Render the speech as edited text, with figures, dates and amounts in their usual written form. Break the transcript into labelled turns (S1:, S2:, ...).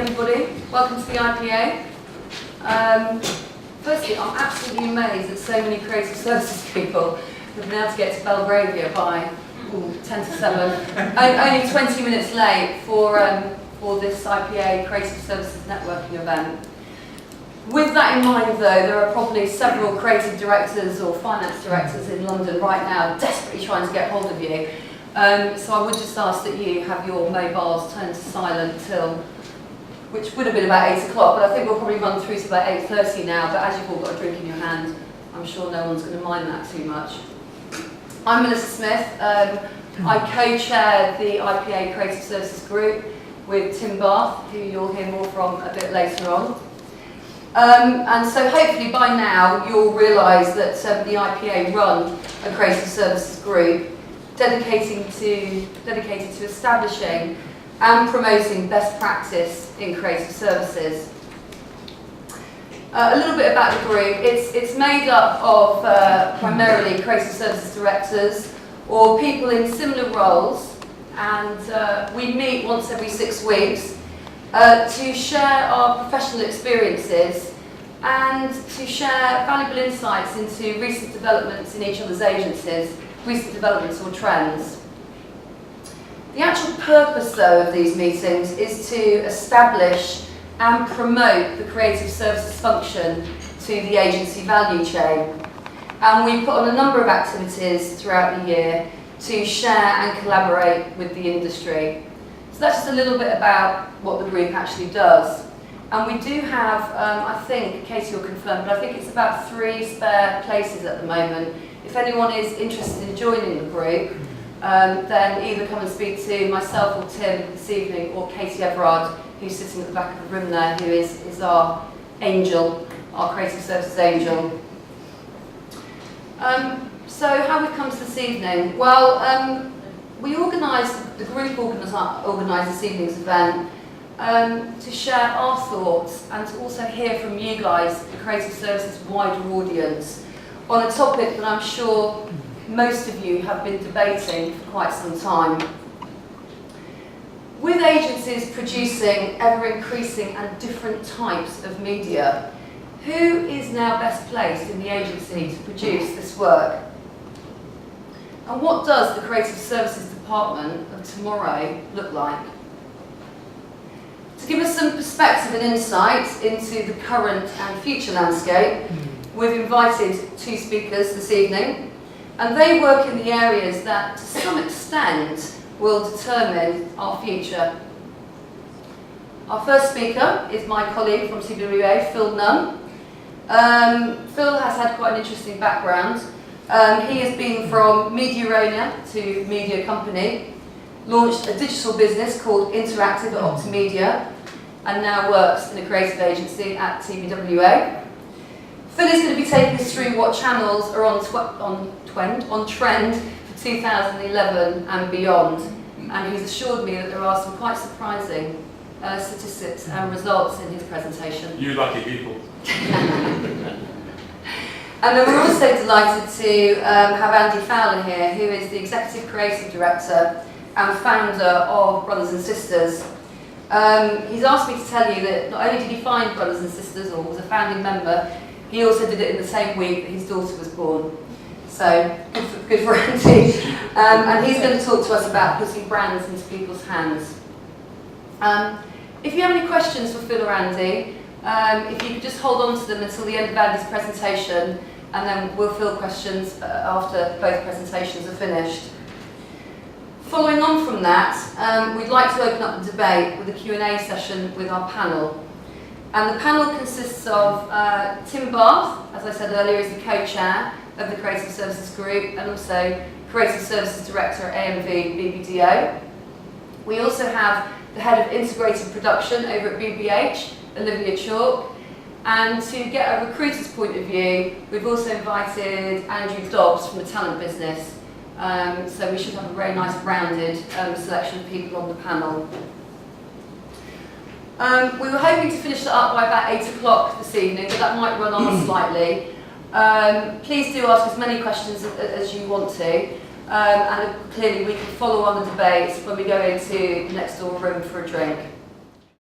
S1: everybody. Welcome to the IPA. Firstly, I'm absolutely amazed that so many creative services people have been able to get to Belgravia by 10 to 7. Only 20 minutes late for this IPA Creative Services Networking event. With that in mind, though, there are probably several creative directors or finance directors in London right now desperately trying to get hold of you. So I would just ask that you have your mobiles turned to silent till, which would have been about 8 o'clock, but I think we'll probably run through to about 8:30 now, but as you've all got a drink in your hand, I'm sure no one's going to mind that too much. I'm Melissa Smith. I co-chair the IPA Creative Services Group with Tim Bath, who you'll hear more from a bit later on. And so hopefully by now you'll realise that the IPA run a creative services group dedicated to establishing and promoting best practice in creative services. A little bit about the group. It's made up of primarily creative services directors or people in similar roles, and we meet once every 6 weeks to share our professional experiences and to share valuable insights into recent developments in each other's agencies, recent developments or trends. The actual purpose, though, of these meetings is to establish and promote the creative services function to the agency value chain. And we put on a number of activities throughout the year to share and collaborate with the industry. So that's just a little bit about what the group actually does. And we do have, I think, Katie will confirm, but I think it's about 3 spare places at the moment. If anyone is interested in joining the group, then either come and speak to myself or Tim this evening, or Katie Everard, who's sitting at the back of the room there, who is our angel, our creative services angel. So how we've come to this evening? Well, the group organised this evening's event to share our thoughts and to also hear from you guys, the creative services wider audience, on a topic that I'm sure most of you have been debating for quite some time. With agencies producing ever-increasing and different types of media, who is now best placed in the agency to produce this work? And what does the Creative Services Department of tomorrow look like? To give us some perspective and insight into the current and future landscape, we've invited 2 speakers this evening, and they work in the areas that, to some extent, will determine our future. Our first speaker is my colleague from TBWA, Phil Nunn. Phil has had quite an interesting background. He has been from media owner to media company, launched a digital business called Interactive at Optimedia, and now works in a creative agency at TBWA. Phil is going to be taking us through what channels are on trend for 2011 and beyond, and he's assured me that there are some quite surprising statistics and results in his presentation.
S2: You lucky people.
S1: And then we're also delighted to have Andy Fowler here, who is the Executive Creative Director and founder of Brothers and Sisters. He's asked me to tell you that not only did he find Brothers and Sisters, or was a founding member, he also did it in the same week that his daughter was born. So, good for Andy. And he's going to talk to us about putting brands into people's hands. If you have any questions for Phil or Andy, if you could just hold on to them until the end of Andy's presentation, and then we'll field questions after both presentations are finished. Following on from that, we'd like to open up the debate with a Q&A session with our panel. And the panel consists of Tim Bath, as I said earlier, is the co-chair of the Creative Services Group and also Creative Services Director at AMV BBDO. We also have the Head of Integrated Production over at BBH, Olivia Chalk. And to get a recruiter's point of view, we've also invited Andrew Dobbs from the talent business. So we should have a very nice rounded selection of people on the panel. We were hoping to finish that up by about 8 o'clock this evening, but that might run on slightly. Please do ask as many questions as you want to, and clearly we can follow on the debate when we go into the next door room for a drink.